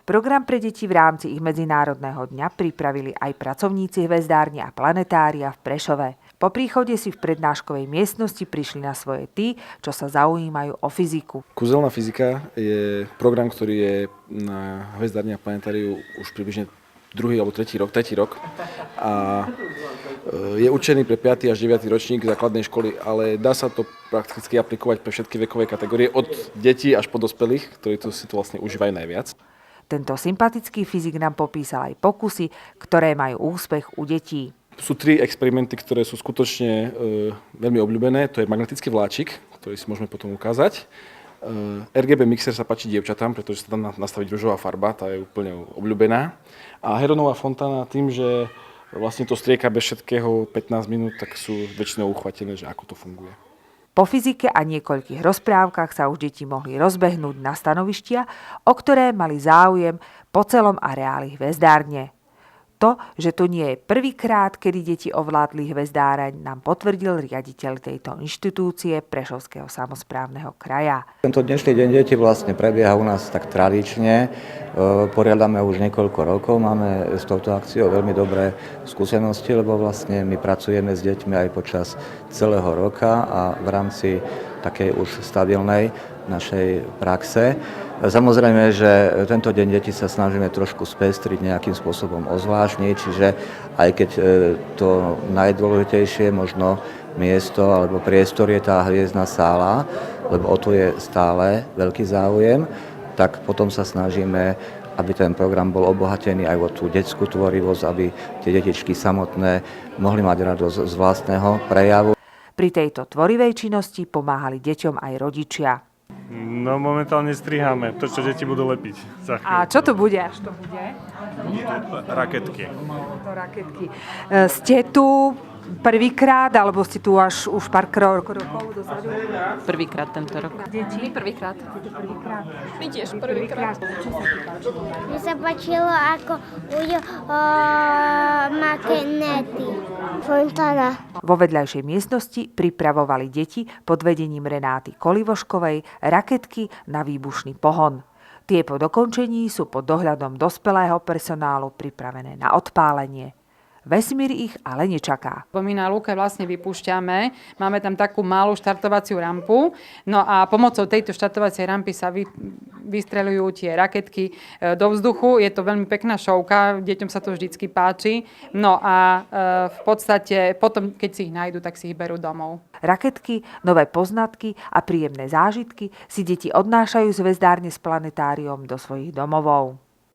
Program pre deti v rámci ich medzinárodného dňa pripravili aj pracovníci hvezdárne a planetária v Prešove. Po príchode si v prednáškovej miestnosti prišli na svoje tí, čo sa zaujímajú o fyziku. Kúzelná fyzika je program, ktorý je na hvezdárne a planetáriu už približne druhý alebo tretí rok a je určený pre 5. až 9. ročník základnej školy, ale dá sa to prakticky aplikovať pre všetky vekové kategórie, od detí až po dospelých, ktorí to si to vlastne užívajú najviac. Tento sympatický fyzik nám popísal aj pokusy, ktoré majú úspech u detí. Sú 3 experimenty, ktoré sú skutočne veľmi obľúbené. To je magnetický vláčik, ktorý si môžeme potom ukázať. RGB mixer sa páči dievčatám, pretože sa tam nastaviť ružová farba, tá je úplne obľúbená. A Heronová fontána tým, že vlastne to strieka bez všetkého 15 minút, tak sú väčšinou uchvatené, že ako to funguje. Po fyzike a niekoľkých rozprávkach sa už deti mohli rozbehnúť na stanovištia, o ktoré mali záujem po celom areáli hvezdárne. To, že to nie je prvýkrát, kedy deti ovládli hvezdáreň, nám potvrdil riaditeľ tejto inštitúcie Prešovského samosprávneho kraja. Tento dnešný deň detí vlastne prebieha u nás tak tradične. Poriadame už niekoľko rokov, máme s touto akciou veľmi dobré skúsenosti, lebo vlastne my pracujeme s deťmi aj počas celého roka a v rámci takej už stabilnej našej praxe. Samozrejme, že tento deň detí sa snažíme trošku spestriť, nejakým spôsobom ozvláštniť, čiže aj keď to najdôležitejšie možno miesto alebo priestor je tá hviezdna sála, lebo o to je stále veľký záujem, tak potom sa snažíme, aby ten program bol obohatený aj o tú detskú tvorivosť, aby tie detičky samotné mohli mať radosť z vlastného prejavu. Pri tejto tvorivej činnosti pomáhali deťom aj rodičia. No momentálne striháme to, čo deti budú lepiť za chvíľu. A čo to bude? Až to bude? Raketky. Raketky. Ste tu prvýkrát, alebo ste tu až už pár rokov dozadu? Prvýkrát tento rok. Deti? Prvýkrát. My tiež prvýkrát. Mne sa páčilo, ako budú magnety. Fontána. Vo vedľajšej miestnosti pripravovali deti pod vedením Renáty Kolivoškovej raketky na výbušný pohon. Tie po dokončení sú pod dohľadom dospelého personálu pripravené na odpálenie. Vesmír ich ale nečaká. My na lúke vlastne vypúšťame, máme tam takú malú štartovaciu rampu, no a pomocou tejto štartovacej rampy sa vystreľujú tie raketky do vzduchu. Je to veľmi pekná šovka, deťom sa to vždycky páči. No a v podstate potom, keď si ich nájdu, tak si ich berú domov. Raketky, nové poznatky a príjemné zážitky si deti odnášajú z hvezdárne s planetáriom do svojich domovov.